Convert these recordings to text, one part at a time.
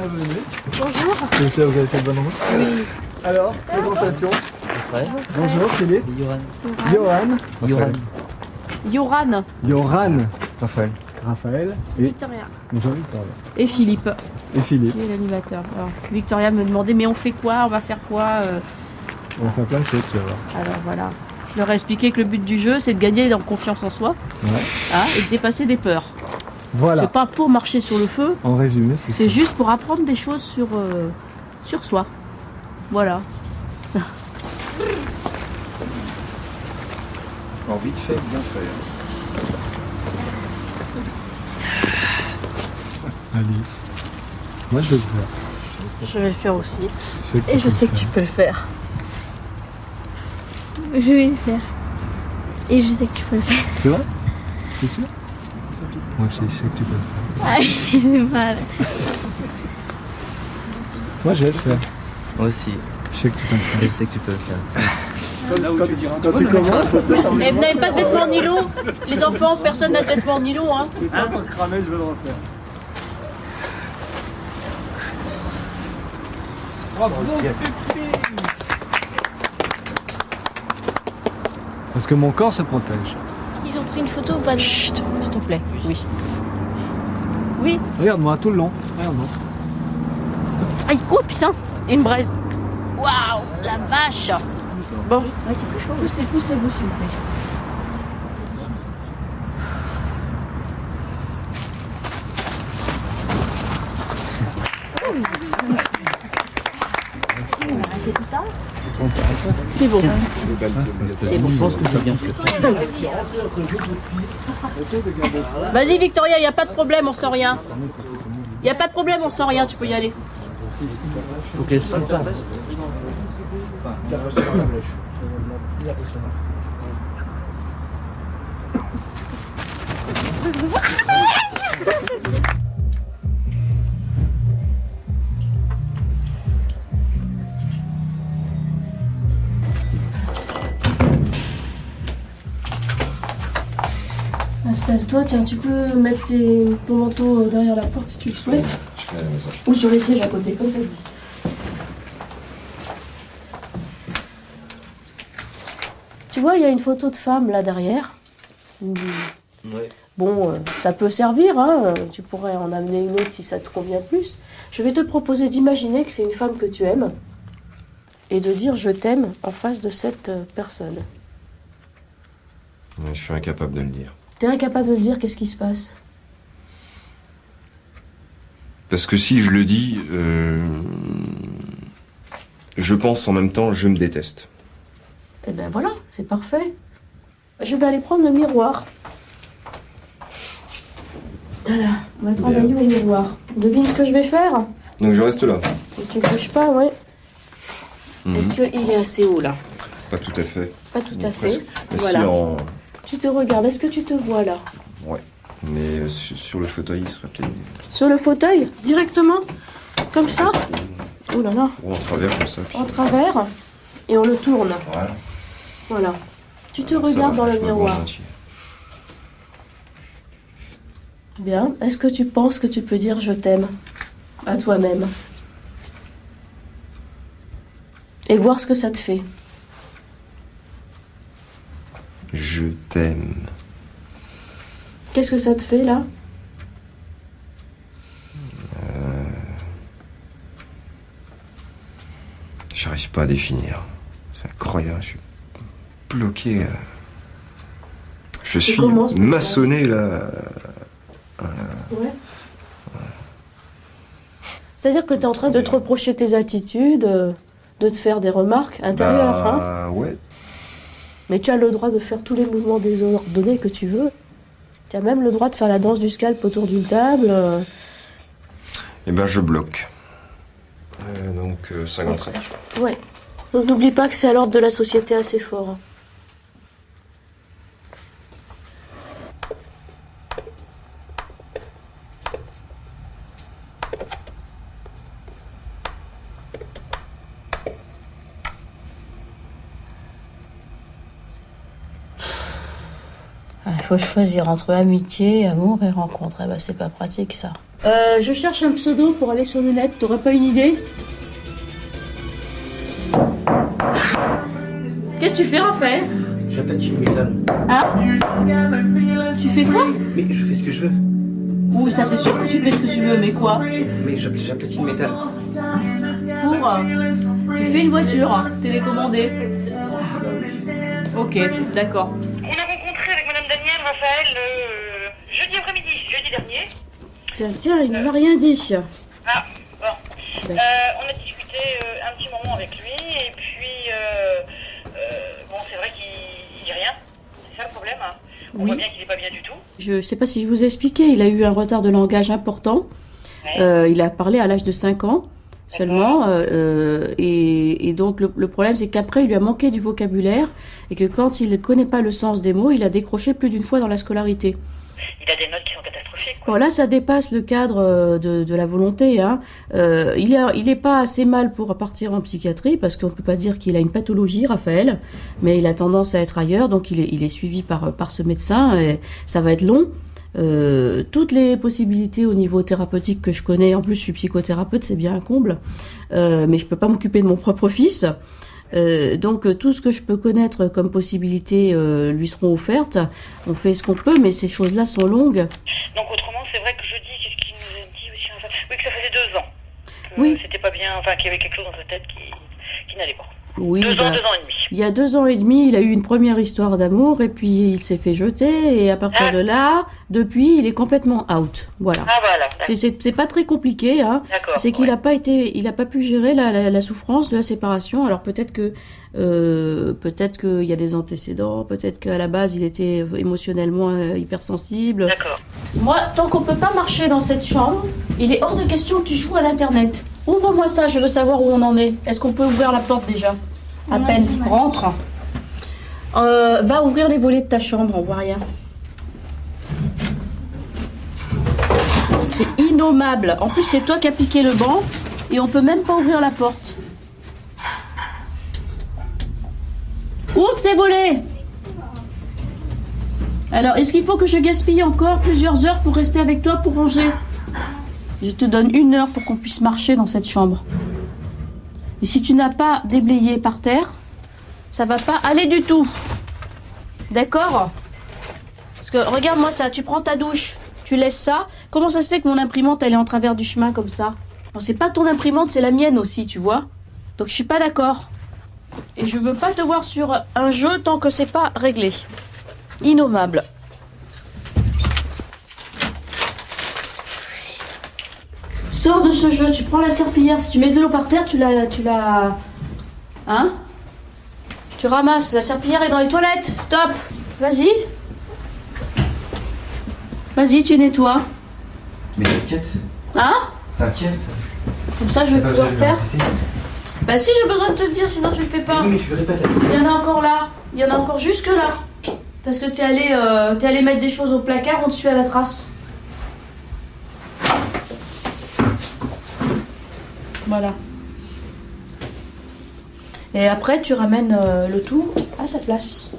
bienvenue. Bonjour. J'espère que vous avez fait le bon endroit. Oui. Alors, présentation. Ouais. Bonjour, Philippe. Johan. Johan. Yoran. Joran. Raphaël. Raphaël. Et Victoria. bonjour Victoria. Et Philippe, Et Philippe. qui est l'animateur. Alors, Victoria me demandait, mais on fait quoi? On va faire quoi? On va faire plein de choses, tu vas voir. Alors voilà. Je leur ai expliqué que le but du jeu, c'est de gagner en confiance en soi, Ouais. et de dépasser des peurs. Voilà. C'est pas pour marcher sur le feu, En résumé, c'est ça. juste pour apprendre des choses sur soi. Voilà. En vite fait, bien fait. Alice. Moi, je vais le faire. Je vais le faire aussi. Je sais que Et tu je peux sais le que tu faire. peux le faire. Je vais le faire. Et je sais que tu peux le faire. C'est vrai? C'est sûr? Moi aussi, je sais que tu peux le faire. Ah, j'ai mal. Moi, je vais le faire. Moi aussi. Je sais que tu peux le faire. Je sais que tu peux le faire. Quand tu commences, ça te Et vous n'avez pas de vêtements en nylon? Les enfants, personne n'a de vêtements en nylon, hein? C'est pas pour cramer, je vais le refaire. Parce que mon corps se protège. Ils ont pris une photo ou pas? Chut, s'il te plaît. Oui. Oui. Regarde-moi tout le long. Regarde-moi. Aïe, oh putain, une braise. Waouh, la vache. Bon, C'est plus chaud. poussez-vous, s'il vous plaît. C'est tout ça? C'est bon. C'est bon, je pense que c'est bien fait. Vas-y, Victoria, il n'y a pas de problème, on sent rien. Il n'y a pas de problème, on sent rien, tu peux y aller. Faut que les sphincters. Installe-toi, tiens, tu peux mettre ton manteau derrière la porte si tu le souhaites. Ou sur les sièges à côté, comme ça te dit. Tu vois, il y a une photo de femme là derrière. Ouais. Bon, ça peut servir, hein. Tu pourrais en amener une autre si ça te convient plus. Je vais te proposer d'imaginer que c'est une femme que tu aimes et de dire je t'aime en face de cette personne. Je suis incapable de le dire. T'es incapable de le dire, qu'est-ce qui se passe? Parce que si je le dis, je pense en même temps, je me déteste. Eh ben voilà, c'est parfait. Je vais aller prendre le miroir. Voilà, on va travailler au miroir. Devine ce que je vais faire? Donc je reste là. Et tu ne bouges pas, ouais. Est-ce qu'il est assez haut là? Pas tout à fait. Pas tout à fait. Presque. Mais Voilà. si en... Tu te regardes, est-ce que tu te vois là? Ouais. Mais sur le fauteuil, il serait peut-être... Sur le fauteuil, directement? Comme ça? Oh là là, Ou en travers comme ça. Puis... en travers. Et on le tourne. Voilà. Voilà. Tu te Ça regardes va, dans je le me vois miroir. gentil. Bien. Est-ce que tu penses que tu peux dire je t'aime à toi-même? Et voir ce que ça te fait. Je t'aime. Qu'est-ce que ça te fait là? J'arrive pas à définir. C'est incroyable, je suis bloqué. Je suis commences par maçonné là. Ouais. C'est-à-dire que tu es en train de te reprocher tes attitudes, de te faire des remarques intérieures, hein? Bah ouais. Mais tu as le droit de faire tous les mouvements désordonnés que tu veux. Tu as même le droit de faire la danse du scalp autour d'une table. Et ben je bloque. Donc 55. Ouais. Donc n'oublie pas que c'est à l'ordre de la société assez fort. Il faut choisir entre amitié, amour et rencontre. Eh ben, c'est pas pratique ça. Je cherche un pseudo pour aller sur le net. T'aurais pas une idée? Qu'est-ce que tu fais, Raphaël? J'appelle une métal. Hein? Tu fais quoi? Mais je fais ce que je veux. Oui, ça c'est sûr que tu fais ce que tu veux, mais quoi? Mais j'appelle une métal. Pour... tu fais une voiture télécommandée. Ok, d'accord. On a rencontré avec Madame Daniel, Raphaël, jeudi après-midi, jeudi dernier. Tiens, il ne m'a rien dit. Ah, bon. On a discuté un petit moment avec lui, et puis, bon, c'est vrai qu'il dit rien. C'est ça le problème, hein. On Oui. voit bien qu'il n'est pas bien du tout. Je sais pas si je vous ai expliqué, il a eu un retard de langage important. Ouais. Il a parlé à l'âge de 5 ans seulement. Et donc le problème, c'est qu'après, il lui a manqué du vocabulaire et que quand il ne connaît pas le sens des mots, il a décroché plus d'une fois dans la scolarité. Il a des notes qui sont catastrophiques, quoi. Bon, là, ça dépasse le cadre de la volonté. Hein. Il est pas assez mal pour partir en psychiatrie parce qu'on peut pas dire qu'il a une pathologie, Raphaël, mais il a tendance à être ailleurs, donc il est suivi par ce médecin et ça va être long. Toutes les possibilités au niveau thérapeutique que je connais, en plus je suis psychothérapeute, c'est bien un comble, mais je peux pas m'occuper de mon propre fils. Donc tout ce que je peux connaître comme possibilités lui seront offertes. On fait ce qu'on peut, mais ces choses-là sont longues. Donc, autrement, c'est vrai que jeudi, qu'est-ce qu'il nous a dit aussi, enfin, oui, que ça faisait 2 ans. Que Oui. C'était pas bien, enfin, qu'il y avait quelque chose dans sa tête qui n'allait pas. Oui, 2 ans, 2 bah, ans et demi. il y a 2 ans et demi, il a eu une première histoire d'amour et puis il s'est fait jeter et à partir de là, depuis, il est complètement out. Voilà. Ah, voilà. D'accord. C'est pas très compliqué, hein. D'accord, C'est qu'il ouais. il a pas pu gérer la souffrance de la séparation. Alors peut-être qu'il y a des antécédents, peut-être qu'à la base il était émotionnellement hypersensible. D'accord. Moi, tant qu'on peut pas marcher dans cette chambre, il est hors de question que tu joues à l'internet. Ouvre-moi ça, je veux savoir où on en est. Est-ce qu'on peut ouvrir la porte déjà? À peine. Rentre. Va ouvrir les volets de ta chambre, on voit rien. C'est innommable. En plus, c'est toi qui as piqué le banc et on peut même pas ouvrir la porte. Ouvre tes volets. Alors, est-ce qu'il faut que je gaspille encore plusieurs heures pour rester avec toi pour ranger? Je te donne 1 heure pour qu'on puisse marcher dans cette chambre. Et si tu n'as pas déblayé par terre, ça va pas aller du tout. D'accord? Parce que regarde-moi ça, tu prends ta douche, tu laisses ça. Comment ça se fait que mon imprimante elle est en travers du chemin comme ça? Bon, c'est pas ton imprimante, c'est la mienne aussi, tu vois. Donc je suis pas d'accord. Et je veux pas te voir sur un jeu tant que c'est pas réglé. Innommable. Sors de ce jeu, tu prends la serpillière, si tu mets de l'eau par terre, tu la... Hein? Tu ramasses, la serpillière est dans les toilettes. Top. Vas-y. Vas-y, tu nettoies. Mais t'inquiète. Hein? T'inquiète. Comme ça, je vais pouvoir faire. Bah si, j'ai besoin de te le dire, sinon tu le fais pas. Oui, mais tu le répètes. Il y en a encore là. Il y en a encore jusque là. Parce que t'es allé mettre des choses au placard, on te suit à la trace. Voilà. Et après, tu ramènes le tout à sa place.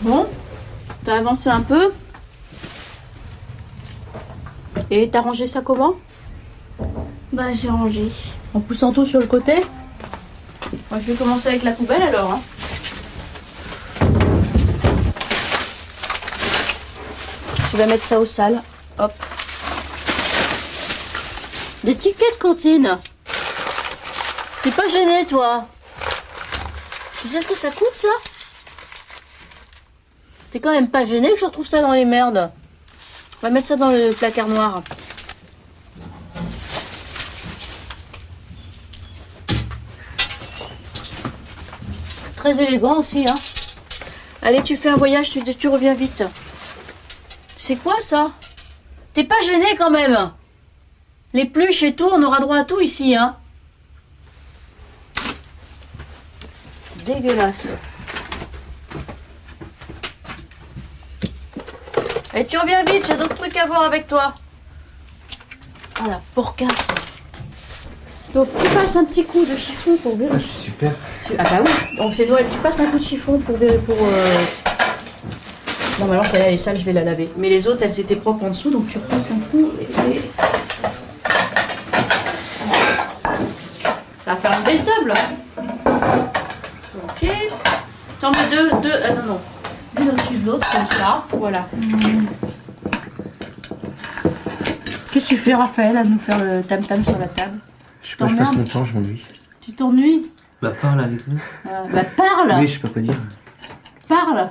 Bon, t'as avancé un peu. Et t'as rangé ça comment? Bah, j'ai rangé. En poussant tout sur le côté? Moi, je vais commencer avec la poubelle alors. Hein. Je vais mettre ça au sale. Hop. Des tickets de cantine. T'es pas gêné, toi? Tu sais ce que ça coûte, ça? T'es quand même pas gêné que je retrouve ça dans les merdes? On va mettre ça dans le placard noir. Très élégant aussi, hein. Allez, tu fais un voyage, tu reviens vite. C'est quoi ça? T'es pas gêné quand même? Les pluches et tout, on aura droit à tout ici, hein. Dégueulasse. Et tu reviens vite, j'ai d'autres trucs à voir avec toi. Voilà, porcasse. Donc tu passes un petit coup de chiffon pour Ah, vérifier. c'est super. Ah bah oui, donc c'est Noël, tu passes un coup de chiffon pour vérifier. Non, mais alors celle-là elle est sale, je vais la laver. Mais les autres, elles étaient propres en dessous, donc tu repasses un coup et... Ça va faire une belle table. Ok. T'en mets deux, ah non, non. Une au-dessus de l'autre, comme ça, voilà. Qu'est-ce que tu fais, Raphaël, à nous faire le tam-tam sur la table? Je sais pas, je passe mon temps, je m'ennuie. Tu t'ennuies? Bah, parle avec nous. Bah parle. Oui, je sais pas quoi dire. Parle.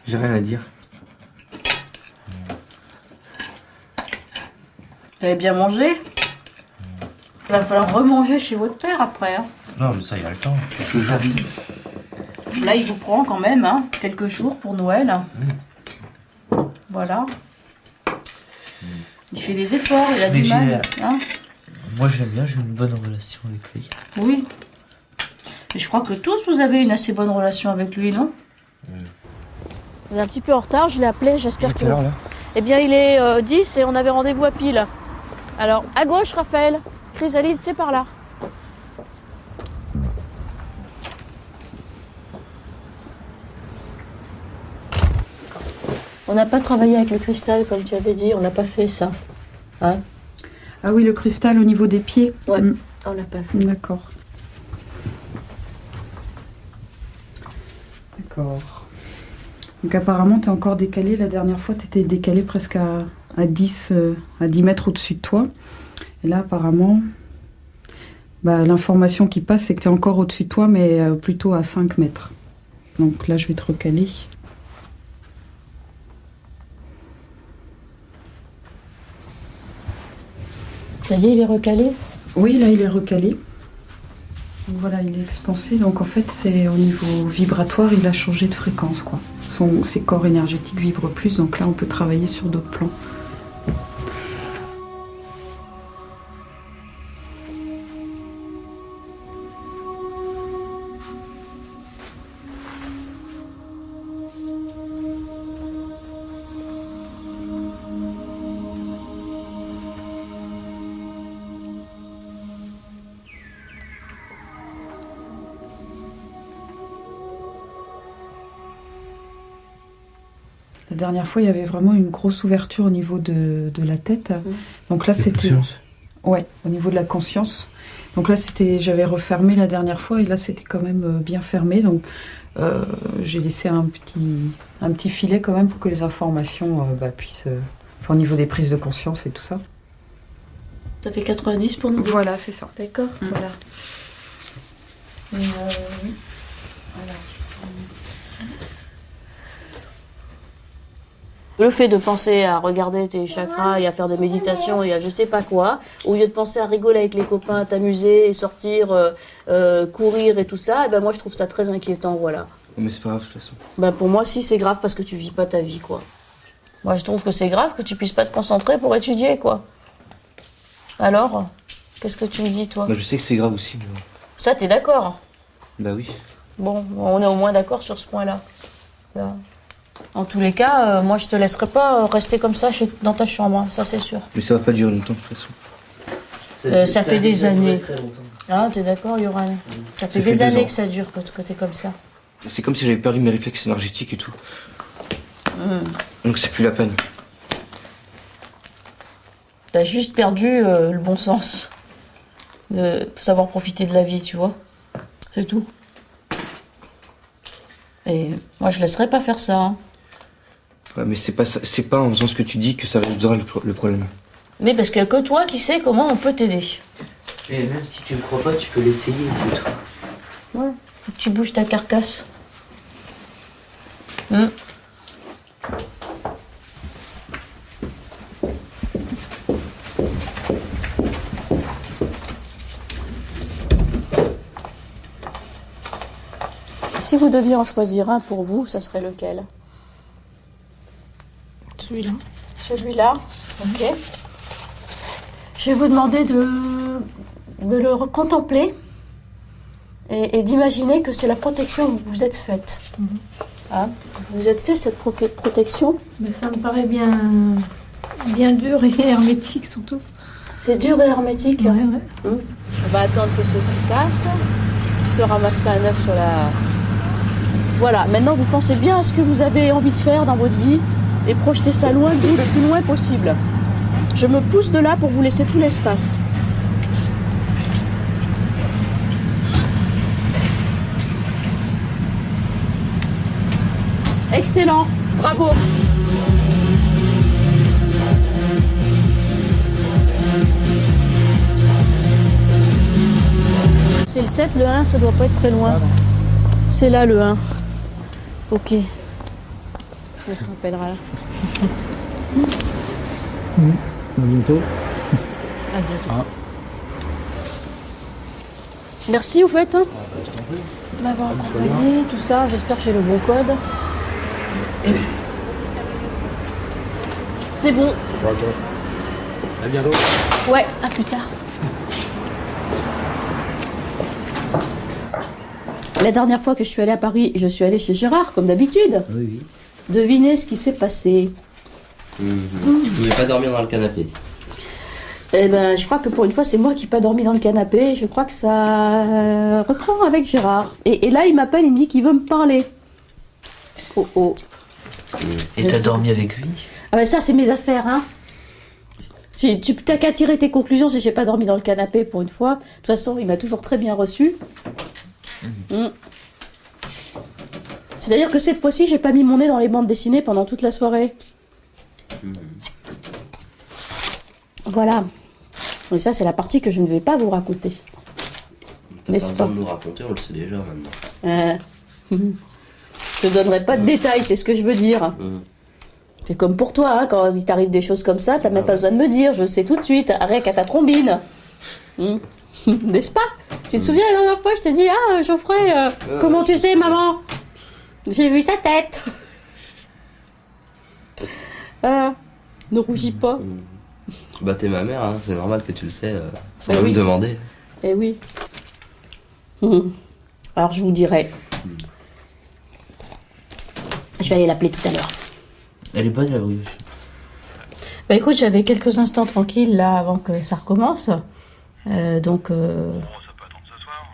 J'ai rien à dire. T'avais bien mangé? Il va falloir remanger chez votre père après. Hein. Non, mais ça, il y a le temps. C'est ça. Là, il vous prend quand même hein, quelques jours pour Noël. Voilà. Il fait des efforts, il a Mais du mal. Hein. Moi je l'aime bien, j'ai une bonne relation avec lui. Oui. Et je crois que tous vous avez une assez bonne relation avec lui, non? On est un petit peu en retard, je l'ai appelé, j'espère que... Quelle heure là? Eh bien, il est 10 et on avait rendez-vous à pile. Alors, à gauche, Raphaël. Chrysalide, c'est par là. On n'a pas travaillé avec le cristal, comme tu avais dit, on n'a pas fait ça. Hein? Ah oui, le cristal au niveau des pieds. Ouais, on l'a pas fait. D'accord. D'accord. Donc apparemment, tu es encore décalé. La dernière fois, tu étais décalé presque à 10 mètres au-dessus de toi. Et là, apparemment, bah, l'information qui passe, c'est que tu es encore au-dessus de toi, mais plutôt à 5 mètres. Donc là, je vais te recaler. Ça y est, il est recalé? Oui, là, il est recalé. Donc voilà, il est expansé. Donc en fait, c'est au niveau vibratoire, il a changé de fréquence, quoi. Ses corps énergétiques vibrent plus, donc là, on peut travailler sur d'autres plans. La dernière fois, il y avait vraiment une grosse ouverture au niveau de la tête. Donc là, c'était... Ouais, au niveau de la conscience. Donc là, c'était... J'avais refermé la dernière fois et là, c'était quand même bien fermé. Donc j'ai laissé un petit filet quand même pour que les informations puissent... Enfin, au niveau des prises de conscience et tout ça. Ça fait 90 pour nous? Voilà, c'est ça. D'accord, voilà. Et oui. Voilà. Le fait de penser à regarder tes chakras et à faire des méditations et à je sais pas quoi, au lieu de penser à rigoler avec les copains, à t'amuser et sortir, courir et tout ça, et ben moi je trouve ça très inquiétant, voilà. Mais c'est pas grave de toute façon. Ben pour moi si c'est grave parce que tu vis pas ta vie, quoi. Moi je trouve que c'est grave que tu puisses pas te concentrer pour étudier, quoi. Alors, qu'est-ce que tu me dis, toi? Bah, je sais que c'est grave aussi. Mais... Ça, t'es d'accord? Bah oui. Bon, on est au moins d'accord sur ce point-là. Là. En tous les cas, moi je te laisserai pas rester comme ça dans ta chambre, hein, ça c'est sûr. Mais ça va pas durer longtemps de toute façon. Ça fait des années. Ah, t'es d'accord, Yoran? Ça fait des années que ça dure que t'es comme ça. C'est comme si j'avais perdu mes réflexes énergétiques et tout. Donc c'est plus la peine. T'as juste perdu le bon sens de savoir profiter de la vie, tu vois. C'est tout. Et moi je laisserai pas faire ça. Hein. Ouais, mais c'est pas en faisant ce que tu dis que ça résoudra le problème. Mais parce qu'il y a que toi qui sais comment on peut t'aider. Et même si tu ne crois pas, tu peux l'essayer, c'est tout. Ouais, faut que tu bouges ta carcasse. Si vous deviez en choisir un pour vous, ça serait lequel? Celui-là. Celui-là, ok. Je vais vous demander de le contempler et d'imaginer que c'est la protection que vous vous êtes faite. Ah, vous êtes fait cette protection? Mais ça me paraît bien dur et hermétique surtout. C'est dur et hermétique. Ouais. On va attendre que ceci passe, qu'il se ramasse pas à neuf sur la... Voilà, maintenant vous pensez bien à ce que vous avez envie de faire dans votre vie et projetez ça loin de vous, le plus loin possible. Je me pousse de là pour vous laisser tout l'espace. Excellent, bravo. C'est le 7, le 1, ça doit pas être très loin. C'est là le 1. Ok. On se rappellera là. À bientôt. À bientôt. Merci au fait. M'avoir accompagné, tout ça. J'espère que j'ai le bon code. C'est bon. À bientôt. Ouais, à plus tard. La dernière fois que je suis allée à Paris, je suis allée chez Gérard, comme d'habitude. Oui. Devinez ce qui s'est passé. Tu pouvais pas dormir dans le canapé. Eh ben, je crois que pour une fois, c'est moi qui n'ai pas dormi dans le canapé. Je crois que ça reprend avec Gérard. Et là, il m'appelle, il me dit qu'il veut me parler. Oh. Et t'as dormi avec lui? Ah ben ça, c'est mes affaires, hein. Tu t'as qu'à tirer tes conclusions si j'ai pas dormi dans le canapé pour une fois. De toute façon, il m'a toujours très bien reçu. C'est-à-dire que cette fois-ci, j'ai pas mis mon nez dans les bandes dessinées pendant toute la soirée. Voilà. Et ça, c'est la partie que je ne vais pas vous raconter. N'est-ce pas? De nous raconter, on le sait déjà maintenant. Je te donnerai pas de détails, c'est ce que je veux dire. C'est comme pour toi, hein, quand il t'arrive des choses comme ça, t'as même pas besoin de me dire, je le sais tout de suite, arrête à ta trombine. N'est-ce pas? Tu te souviens la dernière fois, je t'ai dit, ah Geoffrey, comment tu sais maman? J'ai vu ta tête. Ne rougis pas. Bah t'es ma mère, hein, c'est normal que tu le sais, sans Bah même oui. me demander. Eh oui. Alors je vous dirai. Je vais aller l'appeler tout à l'heure. Elle est bonne la brioche. Bah écoute, j'avais quelques instants tranquilles là avant que ça recommence. Donc. Ça peut attendre ce soir.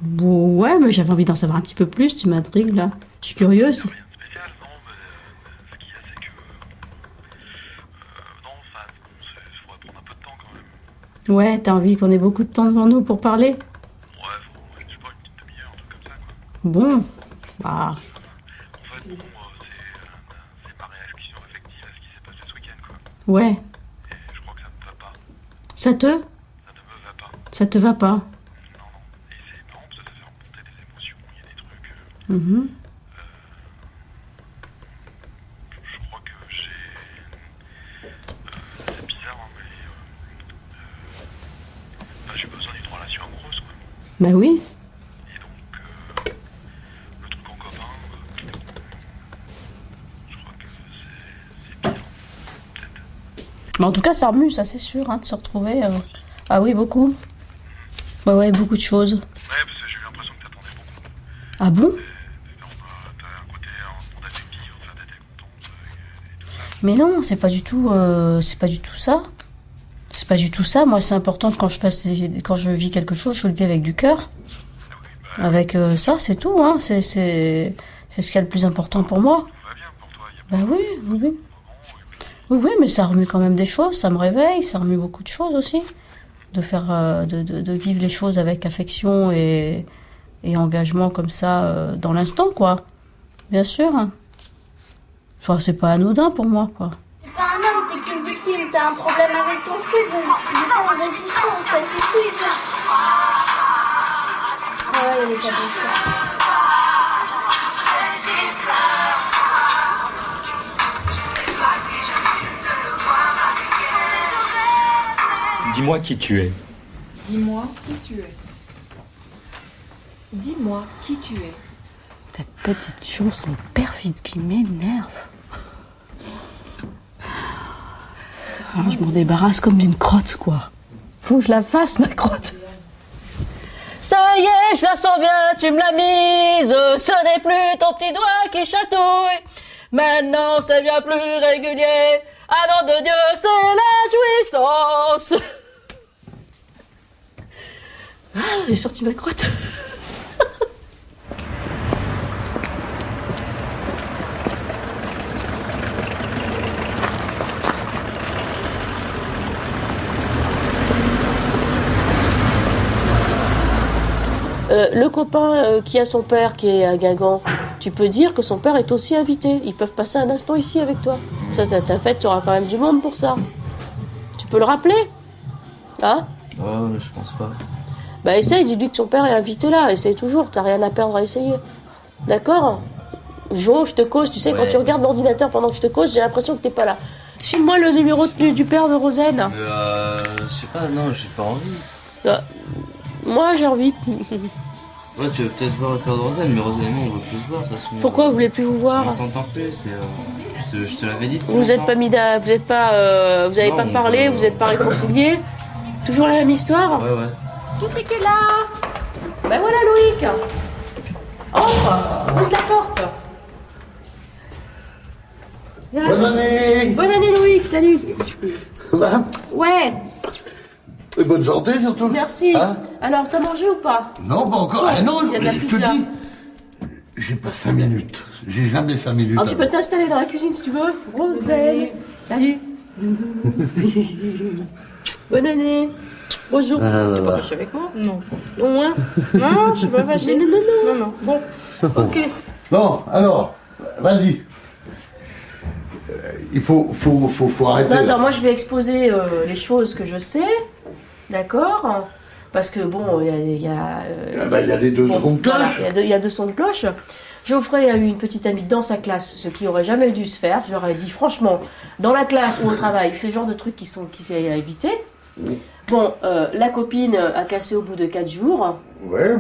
Bon, ouais, mais j'avais envie d'en savoir un petit peu plus, tu m'intrigues là. Je suis curieuse. Rien de spécial, non, mais ce qu'il y a, c'est que. Non, enfin, il faudrait prendre un peu de temps quand même. Ouais, t'as envie qu'on ait beaucoup de temps devant nous pour parler? Ouais, je sais pas, une petite demi-heure, un truc comme ça, quoi. Bon, bah. En fait, bon, c'est ma réaction affective à ce qui s'est passé ce week-end, quoi. Ouais. Et je crois que ça me va pas. Ça te? Ça ne me va pas. Ça te va pas? Non. Et c'est marrant parce que ça fait remonter des émotions, il y a des trucs. Je crois que c'est bizarre, hein, mais j'ai besoin d'une relation amoureuse, quoi. Bah oui. Et donc, le truc en copain, je crois que c'est pire, peut-être. Mais en tout cas, ça remue, ça c'est sûr, hein, de se retrouver. Ah oui, beaucoup. Ouais, beaucoup de choses. Ouais, parce que j'ai eu l'impression que t'attendais beaucoup. Ah bon? T'as un côté en affectif, en fait, t'étais contente et tout ça. Mais non, c'est pas du tout ça. C'est pas du tout ça. Moi, c'est important que quand je vis quelque chose, je le vis avec du cœur. Avec ça, c'est tout, hein. C'est ce qu'il y a le plus important pour moi. Tout va bien pour toi, il y a Bah oui. Oui, mais ça remue quand même des choses, ça me réveille, ça remue beaucoup de choses aussi. De faire, de vivre les choses avec affection et engagement comme ça dans l'instant, quoi. Bien sûr. Enfin, c'est pas anodin pour moi, quoi. T'es pas un homme, t'es qu'une victime, t'as un problème avec ton cible. Du temps en résistance, t'as tes cibles. Ah ouais, il y a des cadeaux, ça. Dis-moi qui tu es. Dis-moi qui tu es. Dis-moi qui tu es. Cette petite chanson perfide qui m'énerve. Alors, je m'en débarrasse comme d'une crotte, quoi. Faut que je la fasse, ma crotte. Ça y est, je la sens bien, tu me l'as mise. Ce n'est plus ton petit doigt qui chatouille. Maintenant, c'est bien plus régulier. Ah nom de Dieu, c'est la jouissance. Ah, j'ai sorti ma crotte. Le copain qui a son père qui est à Guingamp, tu peux dire que son père est aussi invité. Ils peuvent passer un instant ici avec toi. Ça, ta fête, tu auras quand même du monde pour ça. Tu peux le rappeler? Hein? Ouais, je pense pas. Bah essaye, dis-lui que son père est invité là. Essaye toujours, t'as rien à perdre à essayer. D'accord? Jo, je te cause. Tu sais, quand tu regardes l'ordinateur pendant que je te cause, j'ai l'impression que t'es pas là. File-moi le numéro du père de Rosen. Je sais pas, non, j'ai pas envie. Moi, j'ai envie. Ouais, tu veux peut-être voir le père de Rosen, mais Rosen et moi, on veut plus se voir, de toute façon. Pourquoi vous voulez plus vous voir? On s'entend plus, je te l'avais dit. Vous êtes pas mis vous êtes pas, vous avez pas parlé, vous êtes pas réconciliés. Toujours la même histoire? Ouais. Qui c'est qui est là? Ben voilà Loïc. Entre, pousse la porte. Viens. Bonne année. Bonne année Loïc, salut. Va. Ouais. Et bonne santé surtout. Merci. Hein? Alors, t'as mangé ou pas? Non, pas encore. Ah non, il y a de la je te pizza. dis, j'ai pas 5 minutes. J'ai jamais 5 minutes. Alors, tu peux t'installer dans la cuisine si tu veux. Rosen. Salut. Bonne année. Bonjour. Tu es pas fâché avec moi? Non. Au moins? Non, je suis pas fâchée. Non. Bon, ok. Bon, alors, vas-y. Il faut arrêter. Non, attends, moi je vais exposer les choses que je sais. D'accord? Parce que bon, il y a des deux sons de cloche. Voilà, il y a deux sons de cloche. Geoffrey a eu une petite amie dans sa classe, ce qui aurait jamais dû se faire. Je leur ai dit franchement, dans la classe ou au travail, c'est le genre de trucs qui sont à éviter. Bon, la copine a cassé au bout de 4 jours. Ouais,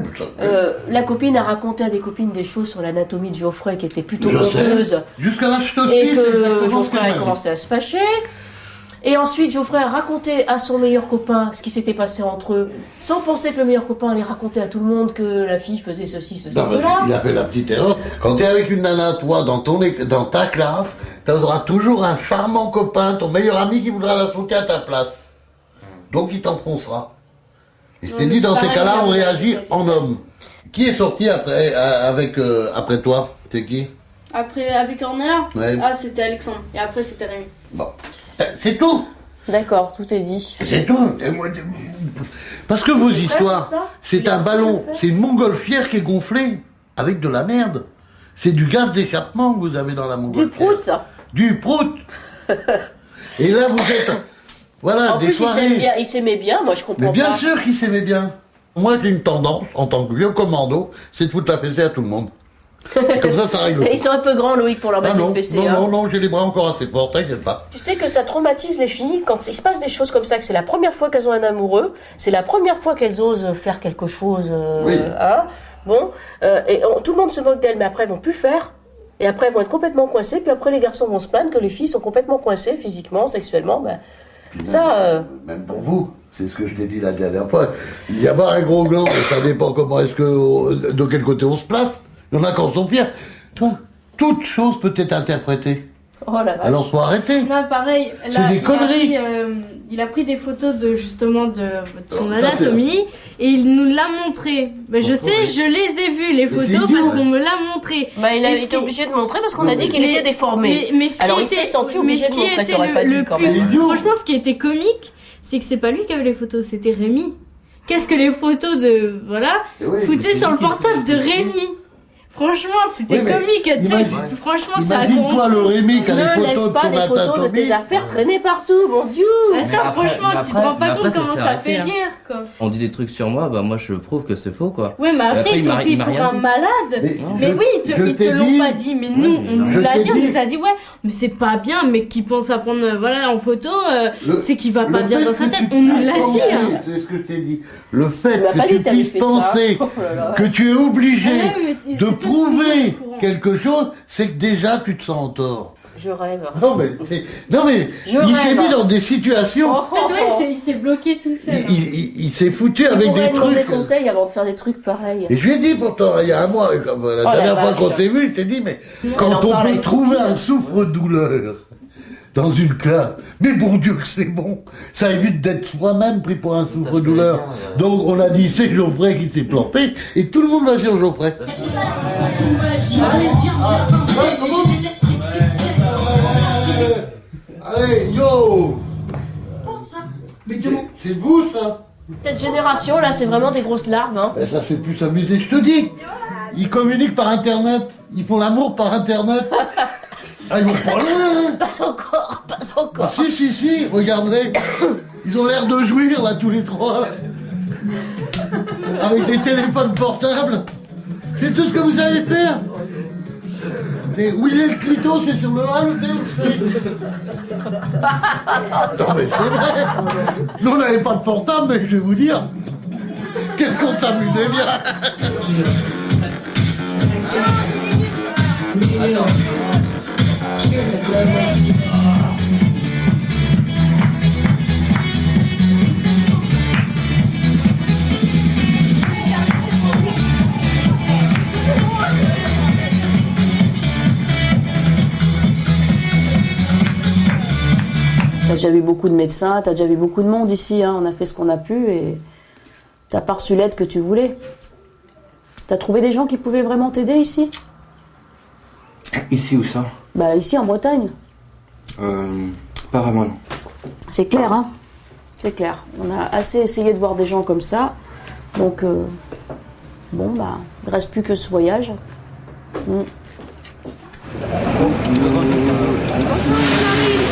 la copine a raconté à des copines des choses sur l'anatomie de Geoffrey qui étaient plutôt honteuses. Jusqu'à l'âge de Et que Geoffrey a commencé à se fâcher. Et ensuite, Geoffrey a raconté à son meilleur copain ce qui s'était passé entre eux, sans penser que le meilleur copain allait raconter à tout le monde que la fille faisait ceci, cela. Il a fait la petite erreur. Quand tu es avec une nana, toi, dans ta classe, tu auras toujours un charmant copain, ton meilleur ami qui voudra la sauter à ta place. Donc il t'enfoncera. Et je t'ai dit, dans ces cas-là, on réagit en homme. Qui est sorti après toi? C'est qui? Après, avec Ornella? Ouais. Ah, c'était Alexandre. Et après, c'était Rémi. Bon. C'est tout. D'accord, tout est dit. C'est tout. Parce que vos histoires, c'est un ballon, c'est une montgolfière qui est gonflée avec de la merde. C'est du gaz d'échappement que vous avez dans la montgolfière. Du prout, ça. Du prout. Et là, vous êtes... Voilà, en des plus, soirées. il s'aimait bien, moi je comprends Mais bien pas. sûr qu'il s'aimait bien. Moi, j'ai une tendance, en tant que vieux commando, c'est de foutre la fessée à tout le monde. Comme ça règle. Ils sont un peu grands, Loïc, pour leur mettre une fessée. Non, j'ai les bras encore assez forts, t'inquiète pas. Tu sais que ça traumatise les filles quand il se passe des choses comme ça, que c'est la première fois qu'elles ont un amoureux, c'est la première fois qu'elles osent faire quelque chose. Bon, tout le monde se moque d'elles, mais après elles vont plus faire. Et après elles vont être complètement coincées, puis après les garçons vont se plaindre que les filles sont complètement coincées physiquement, sexuellement. Même pour vous, c'est ce que je t'ai dit la dernière fois. Il y a pas un gros gland, mais ça dépend de quel côté on se place. Il y en a qui en sont fiers. Toi, toute chose peut être interprétée. Oh la vache. Alors faut arrêter. Non, pareil. C'est des conneries. Il a pris des photos de son anatomie et il nous l'a montré. Ben, je sais, je les ai vues les photos parce qu'on me l'a montré. Bah, il a été obligé de montrer parce qu'on a dit qu'il était déformé. Alors il s'est senti obligé de montrer qu'il n'aurait pas dû quand même. Franchement, ce qui était comique, c'est que c'est pas lui qui avait les photos, c'était Rémi. Qu'est-ce que les photos de foutaient sur le portable de Rémi? Franchement, c'était comique, tu sais. Franchement, ça a corrompu. Toi, le Rémi, qui a ne laisse pas des photos de tes affaires traîner partout, mon Dieu. Ça, franchement, tu te rends pas compte comment ça fait rire, quoi. On dit des trucs sur moi, bah moi je prouve que c'est faux, quoi. Ouais, mais après, ils t'ont pris pour un malade. Mais oui, ils te l'ont pas dit. Mais nous, on nous l'a dit, on nous a dit, ouais, mais c'est pas bien, mais qui pense à prendre en photo, c'est qu'il va pas bien dans sa tête. On nous l'a dit. C'est ce que je t'ai dit. Le fait que tu puisses penser que tu es obligé de prouver quelque chose, c'est que déjà tu te sens en tort. Je rêve. Non mais il s'est mis dans des situations. Il s'est bloqué tout seul. Il s'est foutu Tu avec pourrais des demander trucs. conseil avant de faire des trucs pareils. Et je lui ai dit pourtant, il y a un mois, la dernière fois qu'on s'est vu, je t'ai dit, mais quand on peut trouver un souffre-douleur dans une classe, mais bon Dieu que c'est bon, ça évite d'être soi-même pris pour un souffre-douleur. Donc on a dit, c'est Geoffrey qui s'est planté, et tout le monde va sur Geoffrey. Allez, yo! C'est vous, ça? Cette génération, là, c'est vraiment des grosses larves. Hein. Ben, ça, c'est plus s'amuser, je te dis. Ils communiquent par Internet. Ils font l'amour par Internet. Ah, ils vont pas loin. Pas encore, pas encore. Ah, si, regardez. Ils ont l'air de jouir, là, tous les trois. Avec des téléphones portables. C'est tout ce que vous savez faire. Et où il est le clito, c'est sur le A, le B ou le C? Non mais c'est vrai. Nous on n'avait pas de portable, mais je vais vous dire. Qu'est-ce qu'on s'amusait bien. T'as déjà vu beaucoup de médecins, t'as déjà vu beaucoup de monde ici, hein. On a fait ce qu'on a pu et t'as pas reçu l'aide que tu voulais. T'as trouvé des gens qui pouvaient vraiment t'aider ici? Ici ou ça? Bah ici en Bretagne. Apparemment non. C'est clair, hein? C'est clair. On a assez essayé de voir des gens comme ça. Donc, bon, bah, il reste plus que ce voyage.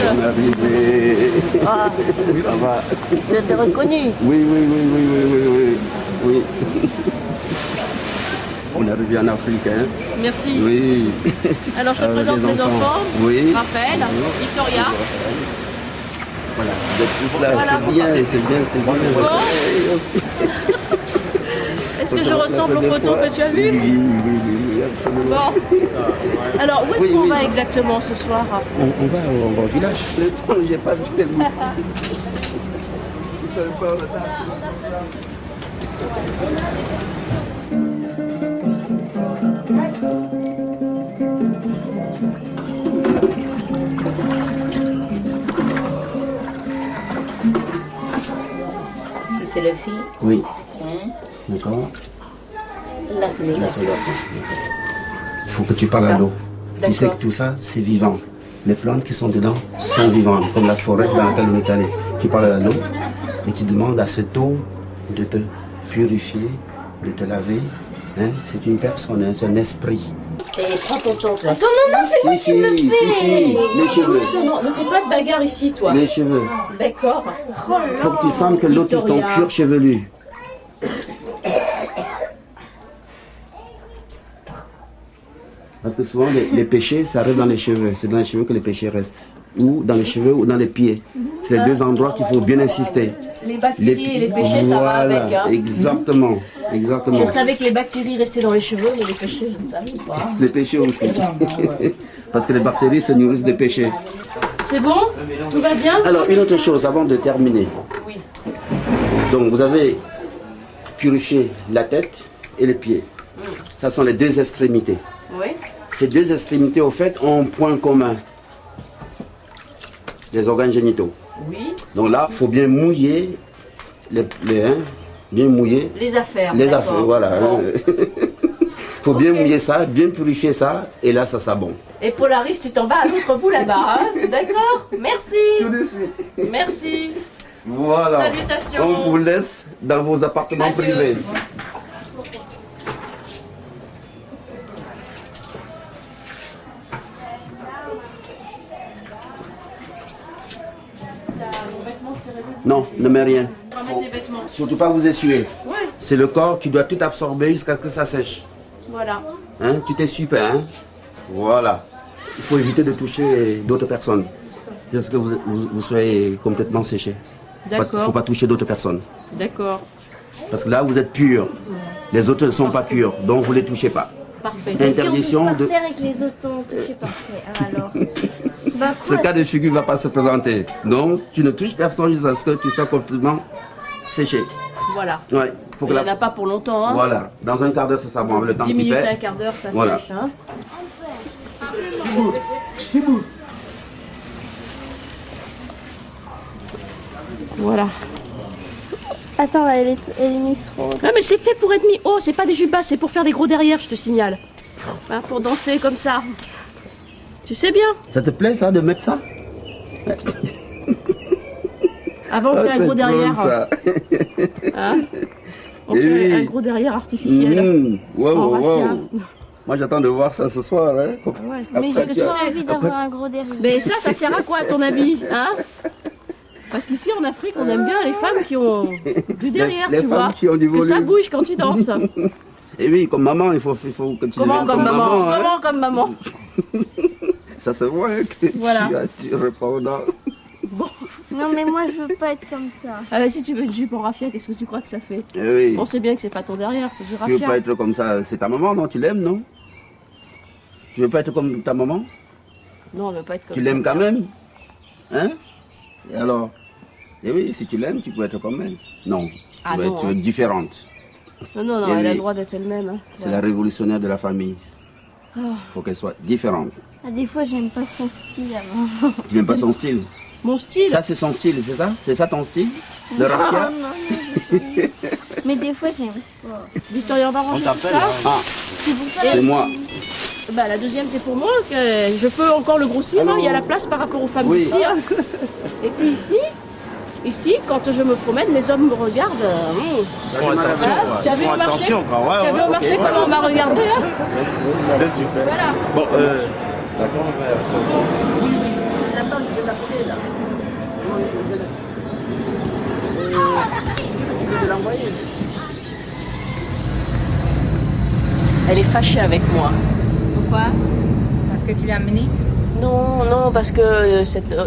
Arrivé. Ah, Ça va. vous êtes reconnus? Oui. On est arrivé en Afrique, hein? Merci. Oui. Alors je te présente mes enfants. Oui. Raphaël, Victoria. Voilà, vous êtes tous là, Voilà. c'est bien. Est-ce que je ressemble aux photos que tu as vues? Oui, absolument. Bon. Alors où est-ce qu'on va exactement ce soir? On va au village. J'ai pas vu les moustiques. Ils sont pas en retard. C'est les filles. Oui. Hein? D'accord. Là, c'est les garçons. Il faut que tu parles à l'eau. Tu sais que tout ça, c'est vivant. Les plantes qui sont dedans sont vivantes, comme la forêt dans laquelle on est allé. Tu parles à l'eau et tu demandes à cette eau de te purifier, de te laver. Hein? C'est une personne, hein? C'est un esprit. Et prends ton temps, toi. Attends, non, c'est moi qui le fais. Si, les cheveux. Doucement, ne fais pas de bagarre ici, toi. Les cheveux. D'accord. Oh là, Faut que tu sentes que l'eau touche ton Victoria. cuir chevelu. Parce que souvent les péchés, ça reste dans les cheveux. C'est dans les cheveux que les péchés restent. Ou dans les cheveux ou dans les pieds. C'est les deux endroits qu'il faut bien insister. Les bactéries et les péchés, ça va Voilà, avec. Hein. exactement. Je savais que les bactéries restaient dans les cheveux, mais les péchés, je ne savais pas. Les péchés aussi. Parce que les bactéries se nourrissent des péchés. C'est bon? Tout va bien? Alors, une autre chose avant de terminer. Oui. Donc, vous avez purifié la tête et les pieds. Ça sont les deux extrémités. Oui. Ces deux extrémités, au fait, ont un point commun. Les organes génitaux. Oui. Donc là, il faut bien mouiller bien mouiller Les affaires. les d'accord. affaires. Voilà. Bon. Faut bien mouiller ça, bien purifier ça, et là, ça sent bon. Et Polaris, tu t'en vas à l'autre bout là-bas, hein? D'accord? Merci. Tout de suite. Merci. Voilà. Salutations. On vous laisse dans vos appartements Adieu. privés. Non, ne mets rien. On va mettre des vêtements. Surtout pas vous essuyer. Ouais. C'est le corps qui doit tout absorber jusqu'à ce que ça sèche. Voilà. Hein? Tu t'essuies pas, hein? Voilà. Il faut éviter de toucher d'autres personnes. Jusqu'à ce que vous soyez complètement séché. Il D'accord. ne faut pas toucher d'autres personnes. D'accord. Parce que là, vous êtes pur. Les autres ne sont pas purs, donc vous ne les touchez pas. parfait. Interdiction si on touche de... par terre et que les autres ont touché par terre, alors bah, Ce cas de figure ne va pas se présenter. Donc, tu ne touches personne jusqu'à ce que tu sois complètement séché. Voilà. Ouais. Faut que Il n'y en a pas pour longtemps. Hein. Voilà. Dans un quart d'heure, ça bon. Le temps 10 qu'il minutes fait. à un quart d'heure, ça Voilà. sèche. Hein. Voilà. Attends, elle est mise trop. Ah mais c'est fait pour être mis haut, c'est pas des jupes, c'est pour faire des gros derrière, je te signale. Hein, pour danser comme ça. Tu sais bien. Ça te plaît ça de mettre ça? Avant on fait un gros derrière. Ça. Hein, on Et fait oui. un gros derrière artificiel. Wow, en wow. raffia. Moi j'attends de voir ça ce soir. Hein. Ouais. Mais Parce j'ai que tu pas sais. envie d'avoir un gros derrière. Mais ça sert à quoi à ton avis, hein? Parce qu'ici en Afrique, on aime bien les femmes qui ont du derrière, les tu femmes vois. qui ont du que ça volume. bouge quand tu danses. Et oui, comme maman, il faut que tu Comment deviennes comme maman? hein. Comment comme maman? Ça se voit hein, que Voilà. tu réponds dans... Non, mais moi je veux pas être comme ça. Ah bah si tu veux une jupe en raffia, qu'est-ce que tu crois que ça fait? Eh oui. On sait bien que c'est pas ton derrière, c'est du Tu veux raffia. pas être comme ça, c'est ta maman, non? Tu l'aimes, non? Tu veux pas être comme ta maman? Non, on veut pas être comme Tu ça. l'aimes quand même? Hein? Et alors? Eh oui, si tu l'aimes, tu peux être comme elle. Non, tu Ah peux non, être hein. différente. Non, non, non, Eh elle a oui. le droit d'être elle-même. Hein. C'est la révolutionnaire de la famille. Ah. Il faut qu'elle soit différente. Ah, des fois j'aime pas son style avant. Tu n'aimes pas son style? Mon style? Ça, c'est son style, c'est ça? C'est ça ton style? Le raffia? Non, mais des fois j'aime pas. Victoria, on va ranger tout ça. Ah, C'est pour ça. c'est moi. Bah, la deuxième, c'est pour moi. Que je peux encore le grossir. Hein. Il y a la place par rapport aux femmes Oui. ici. Hein. Et puis ici, quand je me promène, les hommes me regardent. Font attention, Hein, quoi. tu as vu Font au marché, attention, quoi. Ouais, tu as vu ouais, au marché ok. comment on m'a regardé hein? Bien super. Voilà. Bon, d'accord, on va... Elle est fâchée avec moi. Pourquoi? Parce que tu l'as amené? Non, non, parce que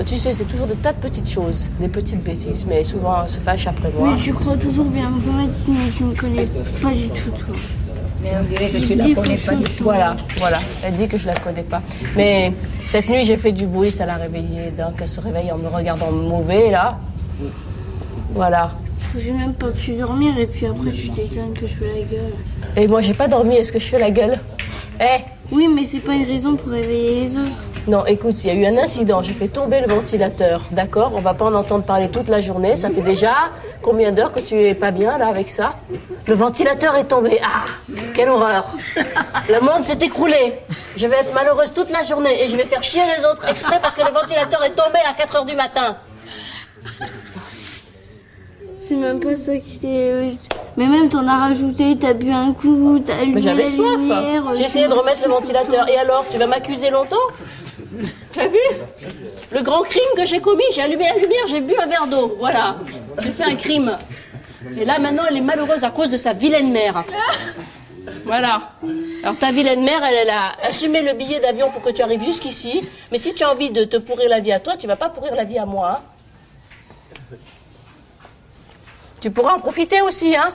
tu sais, c'est toujours de tas de petites choses, des petites bêtises, mais souvent elle se fâche après moi. Mais tu crois toujours bien me connaître, mais tu me connais pas du tout, toi. Mais on dirait que tu la connais pas du tout. Voilà, elle dit que je la connais pas. Mais cette nuit, j'ai fait du bruit, ça l'a réveillée, donc elle se réveille en me regardant mauvais, là. Voilà. J'ai même pas pu dormir et puis après tu t'étonnes que je fais la gueule. Et moi, j'ai pas dormi, est-ce que je fais la gueule? Eh! Oui, mais c'est pas une raison pour réveiller les autres. Non, écoute, il y a eu un incident, j'ai fait tomber le ventilateur, d'accord? On va pas en entendre parler toute la journée, ça fait déjà combien d'heures que tu es pas bien là avec ça? Le ventilateur est tombé, ah! Quelle horreur! Le monde s'est écroulé! Je vais être malheureuse toute la journée et je vais faire chier les autres exprès parce que le ventilateur est tombé à 4 h du matin! C'est même pas ça qui t'est... Mais même t'en as rajouté, t'as bu un coup, t'as allumé Mais j'avais la soif! lumière, J'ai essayé de remettre le ventilateur, et alors, tu vas m'accuser longtemps? T'as vu? Le grand crime que j'ai commis, j'ai allumé la lumière, j'ai bu un verre d'eau, voilà. J'ai fait un crime. Et là, maintenant, elle est malheureuse à cause de sa vilaine mère. Voilà. Alors ta vilaine mère, elle a assumé le billet d'avion pour que tu arrives jusqu'ici. Mais si tu as envie de te pourrir la vie à toi, tu vas pas pourrir la vie à moi. Hein. Tu pourras en profiter aussi, hein.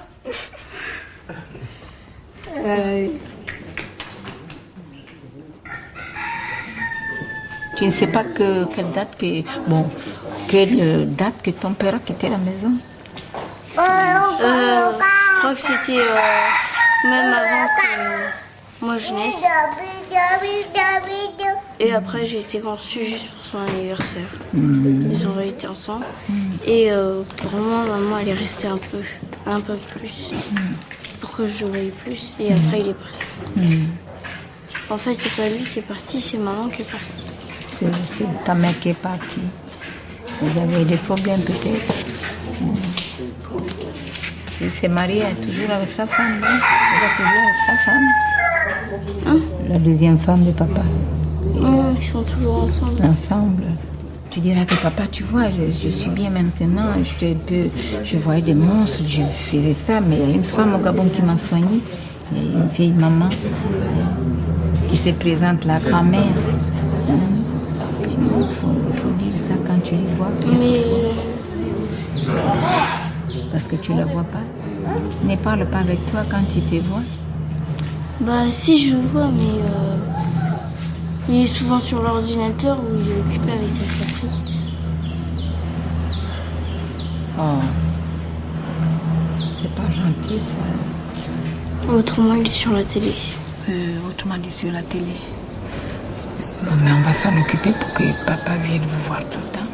Tu ne sais pas quelle date que ton père a quitté la maison? Je crois que c'était même avant que moi je naisse. Et après j'ai été conçue juste pour son anniversaire. Ils ont été ensemble. Et pour moi, maman elle est restée un peu plus. Pour que je le voie plus. Et après il est parti. En fait c'est pas lui qui est parti, c'est maman qui est partie. C'est ta mère qui est partie. Vous avez des problèmes peut-être. Il s'est marié toujours avec sa femme, non? Il est toujours avec sa femme. Hein? La deuxième femme de papa. Ils sont toujours ensemble. Tu diras que papa, tu vois, je suis bien maintenant, je voyais des monstres, je faisais ça, mais il y a une femme au Gabon qui m'a soignée, une vieille maman qui se présente, la grand-mère. Il faut dire ça quand tu les vois. Mais... Parce que tu ne la vois pas. Ne parle pas avec toi quand tu te vois. Bah si, je le vois, mais il est souvent sur l'ordinateur ou il est occupé avec sa crêperie. Oh, c'est pas gentil ça. Autrement, il est sur la télé. Autrement, il est sur la télé. Bon, mais on va s'en occuper pour que papa vienne vous voir tout le temps.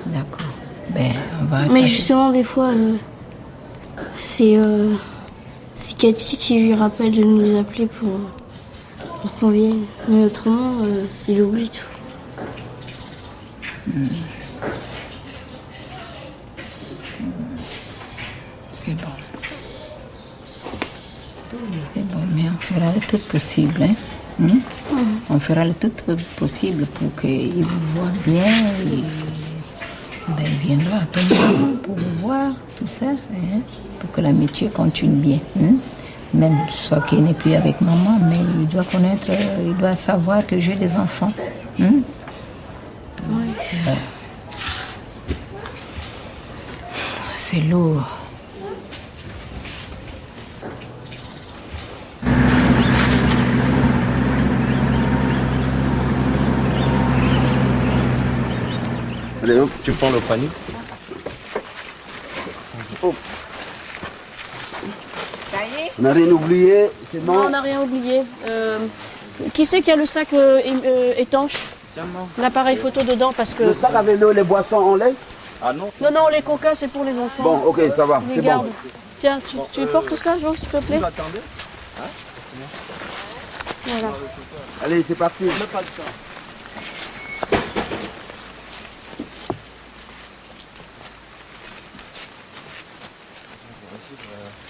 D'accord. Ben, on va... Mais justement, des fois, c'est Cathy qui lui rappelle de nous appeler pour qu'on vienne. Mais autrement, il oublie tout. C'est bon. C'est bon, mais on fera le tout possible, hein? On fera le tout possible pour qu'il vous voit bien. Et, ben, il viendra à tout moment pour vous voir, tout ça, hein? Pour que l'amitié continue bien. Même soit qu'il n'est plus avec maman, mais il doit connaître, il doit savoir que j'ai des enfants. Oui. C'est lourd. Allez hop, tu prends le panier. Oh. On n'a rien oublié, c'est bon. Non, on n'a rien oublié. Qui c'est qui a le sac étanche? L'appareil photo dedans parce que... Le sac avec l'eau, les boissons, on laisse? Ah non? Non, les coca, c'est pour les enfants. Bon, ok, ça va, Les c'est garde. bon. Tiens, tu portes ça, Jo, s'il te plaît? Vous attendez? Voilà. Allez, c'est parti.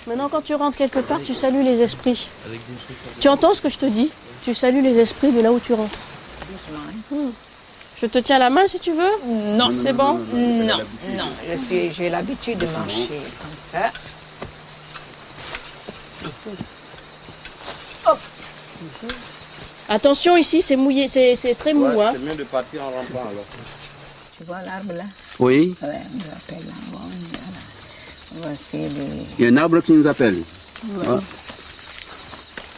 Maintenant, quand tu rentres quelque part, tu salues les esprits. Tu entends ce que je te dis? Tu salues les esprits de là où tu rentres. Je te tiens la main si tu veux? Non. C'est bon? Non. J'ai l'habitude de marcher comme ça. Hop. Attention, ici, c'est mouillé, c'est très mou. Ouais, Hein. c'est mieux de partir en rampant alors. Tu vois l'arbre là? Oui. Ouais, on nous appelle là. Bon, voici les... Il y a un arbre qui nous appelle. Ouais. Ouais.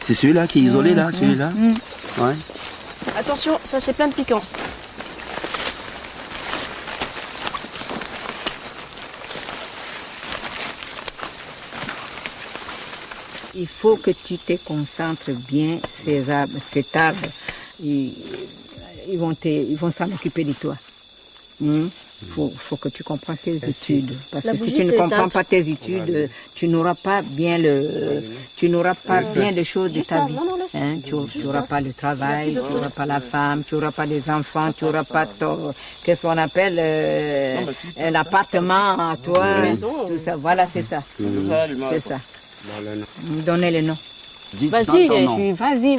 C'est celui-là qui est isolé là, celui-là? Ouais. Attention, ça c'est plein de piquants. Il faut que tu te concentres bien, cet arbre, ils vont s'en occuper de toi. Il faut que tu comprennes tes études. Parce que si tu ne comprends pas tes études, tu n'auras pas bien les choses de ta vie. Tu n'auras pas le travail, tu n'auras pas la femme, tu n'auras pas les enfants, tu n'auras pas qu'est-ce qu'on appelle l'appartement à toi, tout ça. Voilà, c'est ça. C'est ça. Donnez le nom. Vas-y, vas-y.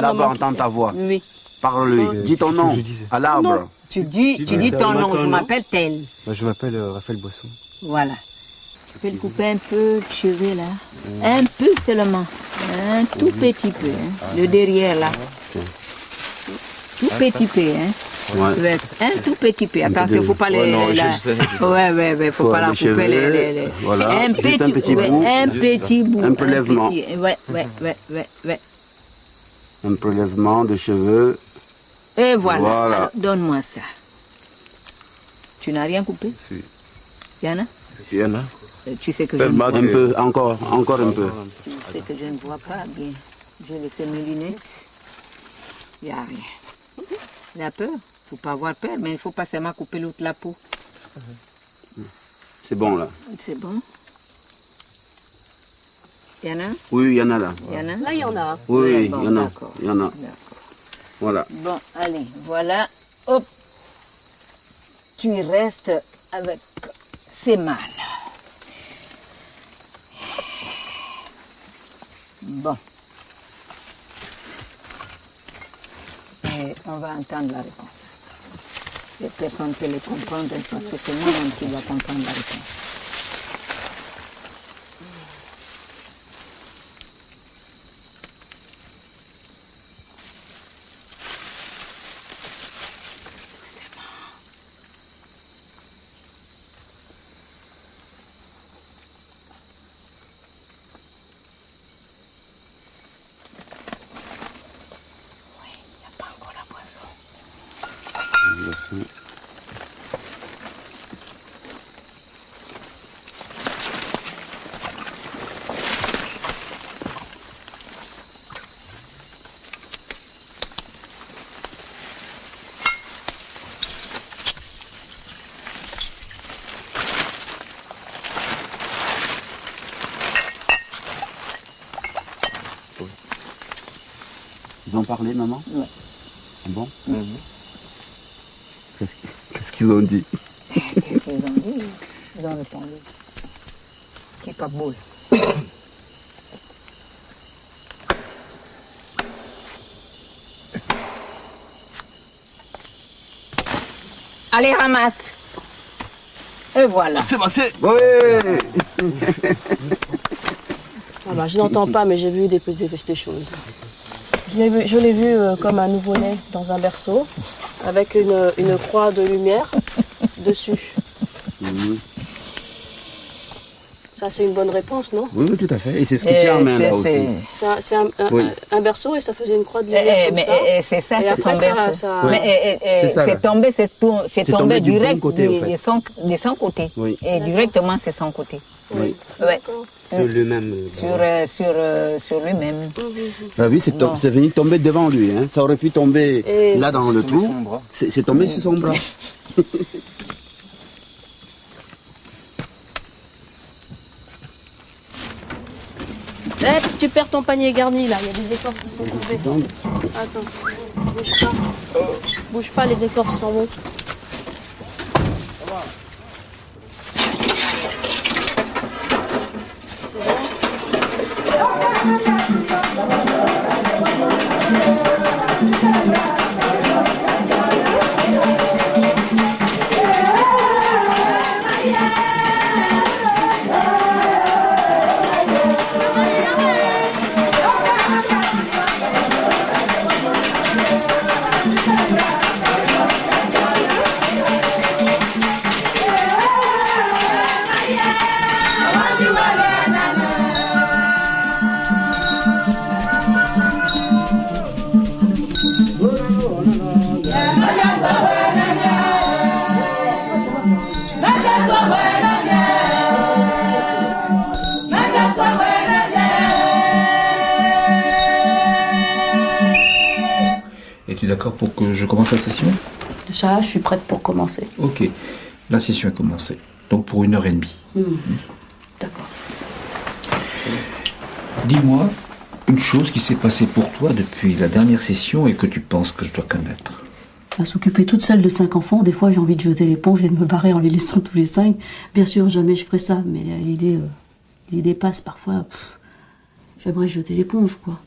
L'arbre entend ta voix. Oui. Parle-lui. Dis ton nom à l'arbre. Tu dis ton nom, je m'appelle tel. Je m'appelle Raphaël Boisson. Voilà. Tu peux le couper un peu de cheveux là. Un peu seulement. Un tout petit peu. Le derrière là. Tout petit peu. Ouais. Un tout petit peu. Attention, il ne faut pas les... non, je sais. Ouais, faut pas la couper les... Voilà. Un petit bout. Un petit bout. Un prélèvement. Ouais. Un prélèvement de cheveux. Et voilà. Alors, donne-moi ça. Tu n'as rien coupé? Si. Yana? Il y en a. Tu sais que Tellement Un peu, encore un peu. Tu sais que je ne vois pas bien. J'ai laissé mes lunettes. Il n'y a rien. Il a peur. Il ne faut pas avoir peur, mais il ne faut pas seulement couper l'autre la peau. C'est bon là. C'est bon. Il y en a? Oui, il y en a là. Il y en a? Là, il y en a. Oui, Bon, il y en a. d'accord. Il y en a. Voilà. Bon, allez, voilà. Hop. Tu restes avec ces mâles. Bon. Et on va entendre la réponse. Les personnes qui les comprennent, parce que c'est moi-même qui dois comprendre la réponse. Ils ont parlé, maman? Ouais. Bon? Qu'est-ce qu'ils ont dit? Qu'est-ce qu'ils ont dit? Ils ont répondu. Qui est pas beau. Allez, ramasse. Et voilà. C'est passé. Oui. Ah bah, je n'entends pas, mais j'ai vu des choses. Je l'ai vu comme un nouveau-né dans un berceau, avec une croix de lumière dessus. Ça, c'est une bonne réponse, non? Oui, oui, tout à fait. Et c'est ce que tu as en main là aussi. C'est un berceau et ça faisait une croix de lumière comme ça. C'est ça, et c'est après, son berceau. Mais c'est tombé direct de son côté. Oui. Et directement, c'est son côté. Oui. Ouais. Sur lui-même. Sur lui-même. Bah oui, c'est venu tomber devant lui. Hein. Ça aurait pu tomber là dans le trou. C'est tombé sur son bras. Tu perds ton panier garni là, il y a des écorces qui sont tombées. Attends, bouge pas. Bouge pas, les écorces s'en vont. Es-tu d'accord pour que je commence la session? Ça, je suis prête pour commencer. Ok, la session a commencé. Donc pour 1h30. D'accord. Dis-moi une chose qui s'est passée pour toi depuis la dernière session et que tu penses que je dois connaître. À s'occuper toute seule de 5 enfants, des fois j'ai envie de jeter l'éponge et de me barrer en les laissant tous les 5. Bien sûr, jamais je ferai ça, mais l'idée passe parfois. J'aimerais jeter l'éponge, quoi.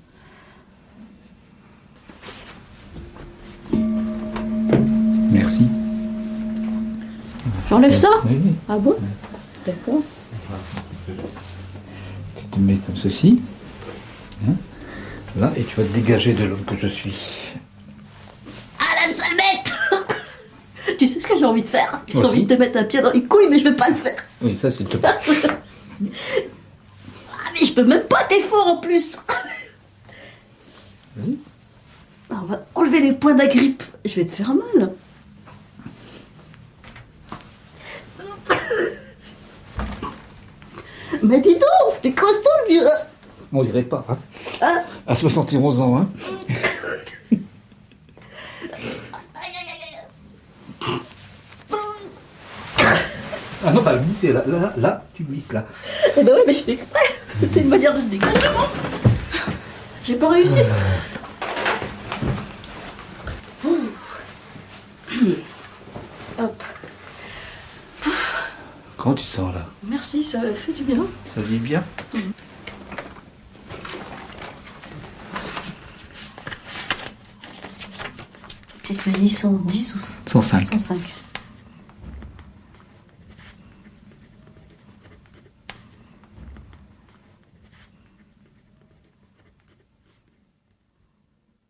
Merci. J'enlève ça? Oui. Ah bon? D'accord. Tu te mets comme ceci. Hein? Là, et tu vas te dégager de l'homme que je suis. Ah, la sale bête! Tu sais ce que j'ai envie de faire? J'ai Aussi. envie de te mettre un pied dans les couilles, mais je vais pas le faire. Oui, ça, c'est te plaît. Ah, mais je peux même pas, t'es fort en plus. Vas-y. On va enlever les points d'agrippe. Je vais te faire mal. Mais dis donc, t'es costaud le vieux. On dirait pas, hein? Hein? À 71 ans, hein? Ah non, pas le glisser, là, tu glisses là. Eh ben oui, mais je fais exprès. C'est une manière de se dégager. J'ai pas réussi. Hop. Comment tu te sens là? Merci, ça fait du bien. Ça dit bien? Tu te dis 110 ou 105. 105.